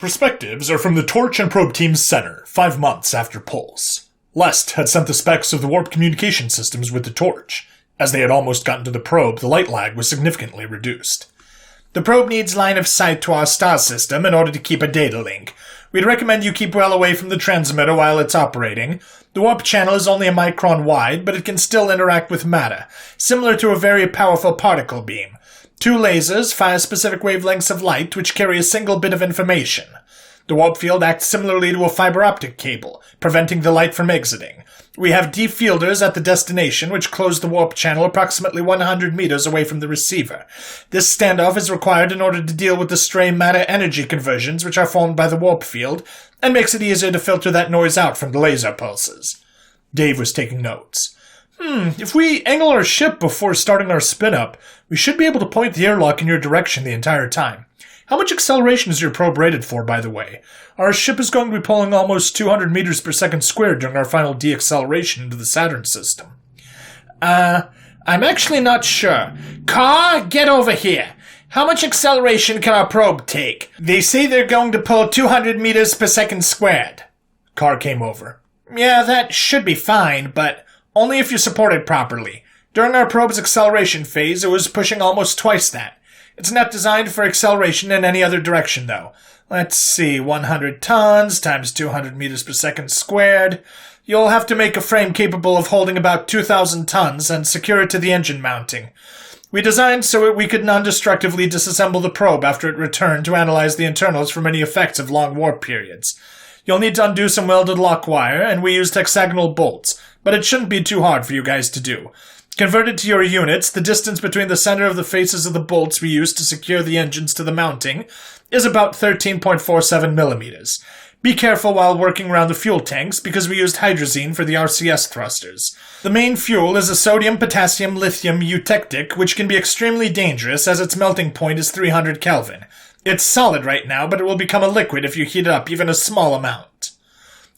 Perspectives are from the Torch and Probe Team's center, 5 months after Pulse. Lest had sent the specs of the warp communication systems with the Torch. As they had almost gotten to the probe, the light lag was significantly reduced. The probe needs line of sight to our star system in order to keep a data link. We'd recommend you keep well away from the transmitter while it's operating. The warp channel is only a micron wide, but it can still interact with matter, similar to a very powerful particle beam. 2 lasers fire specific wavelengths of light which carry a single bit of information. The warp field acts similarly to a fiber optic cable, preventing the light from exiting. We have defielders at the destination which close the warp channel approximately 100 meters away from the receiver. This standoff is required in order to deal with the stray matter-energy conversions which are formed by the warp field, and makes it easier to filter that noise out from the laser pulses. Dave was taking notes. If we angle our ship before starting our spin-up, we should be able to point the airlock in your direction the entire time. How much acceleration is your probe rated for, by the way? Our ship is going to be pulling almost 200 meters per second squared during our final deacceleration into the Saturn system. I'm actually not sure. Car, get over here. How much acceleration can our probe take? They say they're going to pull 200 meters per second squared. Car came over. Yeah, that should be fine, but only if you support it properly. During our probe's acceleration phase, it was pushing almost twice that. It's not designed for acceleration in any other direction, though. Let's see, 100 tons times 200 meters per second squared. You'll have to make a frame capable of holding about 2,000 tons and secure it to the engine mounting. We designed so we could non-destructively disassemble the probe after it returned to analyze the internals for any effects of long warp periods. You'll need to undo some welded lock wire, and we used hexagonal bolts, but it shouldn't be too hard for you guys to do. Converted to your units, the distance between the center of the faces of the bolts we used to secure the engines to the mounting is about 13.47 millimeters. Be careful while working around the fuel tanks, because we used hydrazine for the RCS thrusters. The main fuel is a sodium-potassium-lithium eutectic, which can be extremely dangerous as its melting point is 300 Kelvin. It's solid right now, but it will become a liquid if you heat it up even a small amount.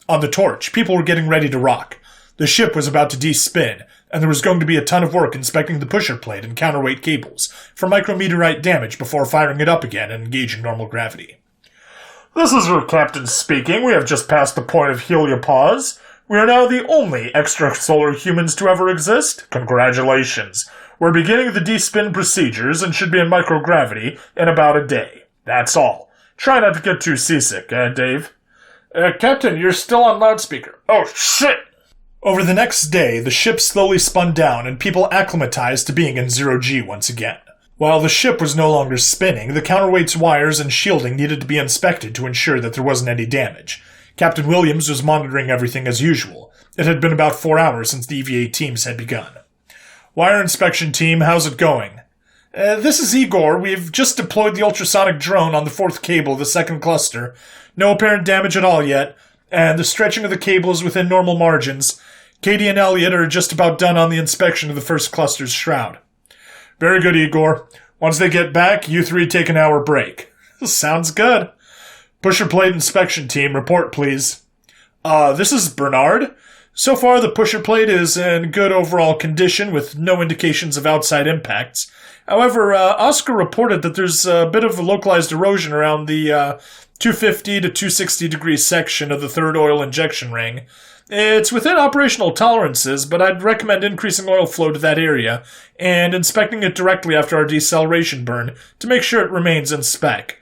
On the Torch, people were getting ready to rock. The ship was about to de-spin, and there was going to be a ton of work inspecting the pusher plate and counterweight cables for micrometeorite damage before firing it up again and engaging normal gravity. This is your captain speaking. We have just passed the point of heliopause. We are now the only extrasolar humans to ever exist. Congratulations. We're beginning the de-spin procedures and should be in microgravity in about a day. That's all. Try not to get too seasick, Dave? Captain, you're still on loudspeaker. Oh, shit! Over the next day, the ship slowly spun down and people acclimatized to being in 0G once again. While the ship was no longer spinning, the counterweight's wires and shielding needed to be inspected to ensure that there wasn't any damage. Captain Williams was monitoring everything as usual. It had been about 4 hours since the EVA teams had begun. Wire inspection team, how's it going? This is Igor. We've just deployed the ultrasonic drone on the 4th cable of the 2nd cluster. No apparent damage at all yet, and the stretching of the cable is within normal margins. Katie and Elliot are just about done on the inspection of the 1st cluster's shroud. Very good, Igor. Once they get back, you 3 take an hour break. Sounds good. Pusher plate inspection team, report please. This is Bernard. So far, the pusher plate is in good overall condition with no indications of outside impacts. However, Oscar reported that there's a bit of a localized erosion around the 250 to 260 degree section of the 3rd oil injection ring. It's within operational tolerances, but I'd recommend increasing oil flow to that area and inspecting it directly after our deceleration burn to make sure it remains in spec.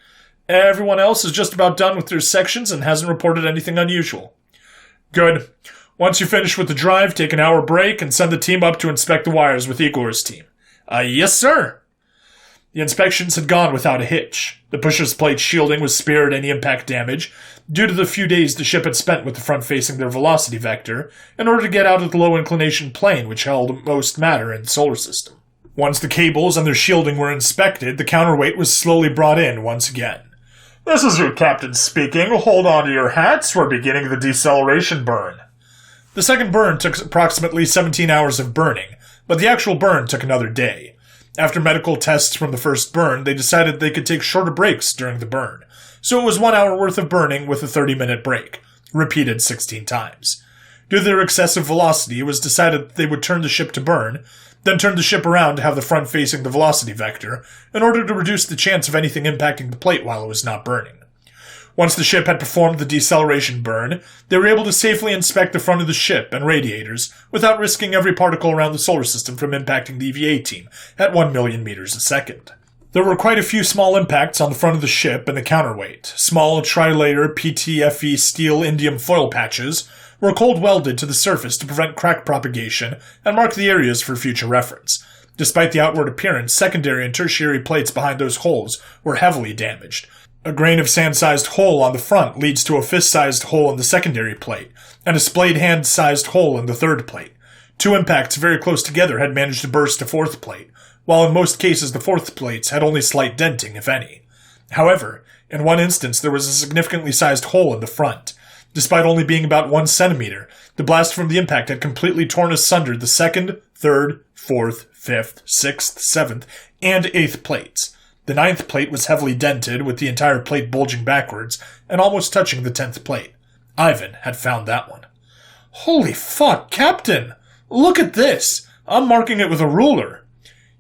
Everyone else is just about done with their sections and hasn't reported anything unusual. Good. Once you finish with the drive, take an hour break and send the team up to inspect the wires with Igor's team. Yes, sir. The inspections had gone without a hitch. The pusher's plate shielding was spared any impact damage, due to the few days the ship had spent with the front facing their velocity vector, in order to get out of the low-inclination plane which held most matter in the solar system. Once the cables and their shielding were inspected, the counterweight was slowly brought in once again. This is your captain speaking. Hold on to your hats. We're beginning the deceleration burn. The second burn took approximately 17 hours of burning, but the actual burn took another day. After medical tests from the first burn, they decided they could take shorter breaks during the burn. So it was 1 hour worth of burning with a 30-minute break, repeated 16 times. Due to their excessive velocity, it was decided that they would turn the ship to burn, then turn the ship around to have the front facing the velocity vector, in order to reduce the chance of anything impacting the plate while it was not burning. Once the ship had performed the deceleration burn, they were able to safely inspect the front of the ship and radiators without risking every particle around the solar system from impacting the EVA team at 1 million meters a second. There were quite a few small impacts on the front of the ship and the counterweight. Small tri-layer PTFE steel indium foil patches were cold welded to the surface to prevent crack propagation and mark the areas for future reference. Despite the outward appearance, secondary and tertiary plates behind those holes were heavily damaged. A grain of sand-sized hole on the front leads to a fist-sized hole in the secondary plate, and a splayed hand-sized hole in the third plate. 2 impacts very close together had managed to burst a fourth plate, while in most cases the fourth plates had only slight denting, if any. However, in one instance there was a significantly sized hole in the front. Despite only being about 1 centimeter, the blast from the impact had completely torn asunder the second, third, fourth, fifth, sixth, seventh, and eighth plates. The 9th plate was heavily dented, with the entire plate bulging backwards and almost touching the 10th plate. Ivan had found that one. "Holy fuck, Captain! Look at this! I'm marking it with a ruler."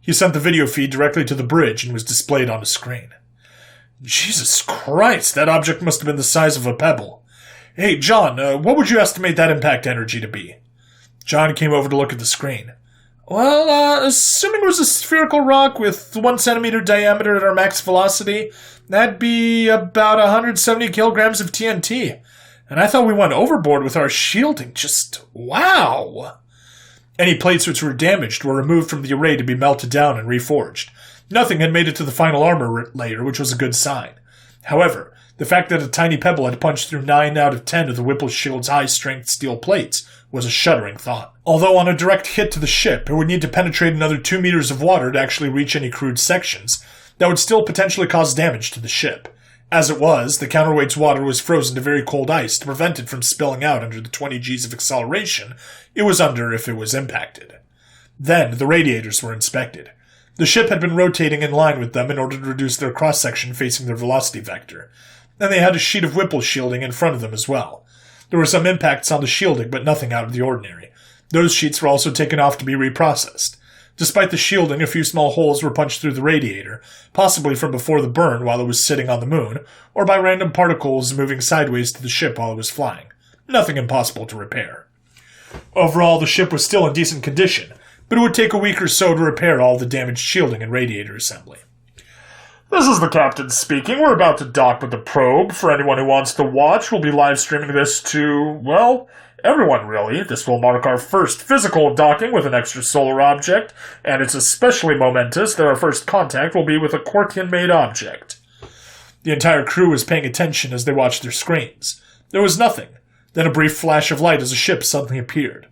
He sent the video feed directly to the bridge and was displayed on a screen. "Jesus Christ, that object must have been the size of a pebble. Hey, John, what would you estimate that impact energy to be?" John came over to look at the screen. "Well, assuming it was a spherical rock with 1 centimeter diameter at our max velocity, that'd be about 170 kilograms of TNT. And I thought we went overboard with our shielding. Just wow!" Any plates which were damaged were removed from the array to be melted down and reforged. Nothing had made it to the final armor layer, which was a good sign. However, the fact that a tiny pebble had punched through 9 out of 10 of the Whipple shield's high-strength steel plates was a shuddering thought. Although on a direct hit to the ship, it would need to penetrate another 2 meters of water to actually reach any crude sections, that would still potentially cause damage to the ship. As it was, the counterweight's water was frozen to very cold ice to prevent it from spilling out under the 20 Gs of acceleration it was under if it was impacted. Then, the radiators were inspected. The ship had been rotating in line with them in order to reduce their cross-section facing their velocity vector, and they had a sheet of Whipple shielding in front of them as well. There were some impacts on the shielding, but nothing out of the ordinary. Those sheets were also taken off to be reprocessed. Despite the shielding, a few small holes were punched through the radiator, possibly from before the burn while it was sitting on the moon, or by random particles moving sideways to the ship while it was flying. Nothing impossible to repair. Overall, the ship was still in decent condition, but it would take a week or so to repair all the damaged shielding and radiator assembly. "This is the captain speaking. We're about to dock with the probe. For anyone who wants to watch, we'll be live streaming this to, well, everyone really. This will mark our first physical docking with an extrasolar object, and it's especially momentous that our first contact will be with a Quarkian-made object." The entire crew was paying attention as they watched their screens. There was nothing. Then a brief flash of light as a ship suddenly appeared.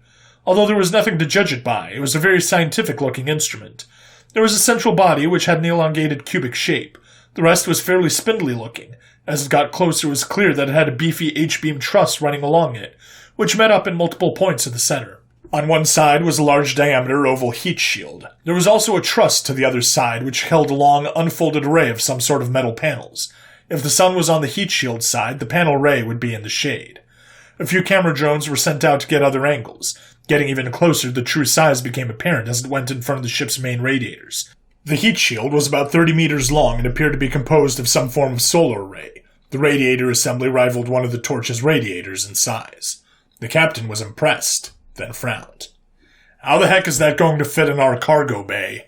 Although there was nothing to judge it by, it was a very scientific-looking instrument. There was a central body which had an elongated cubic shape. The rest was fairly spindly-looking. As it got closer, it was clear that it had a beefy H-beam truss running along it, which met up in multiple points at the center. On one side was a large-diameter oval heat shield. There was also a truss to the other side, which held a long, unfolded array of some sort of metal panels. If the sun was on the heat shield side, the panel array would be in the shade. A few camera drones were sent out to get other angles. Getting even closer, the true size became apparent as it went in front of the ship's main radiators. The heat shield was about 30 meters long and appeared to be composed of some form of solar array. The radiator assembly rivaled one of the Torch's radiators in size. The captain was impressed, then frowned. "How the heck is that going to fit in our cargo bay?"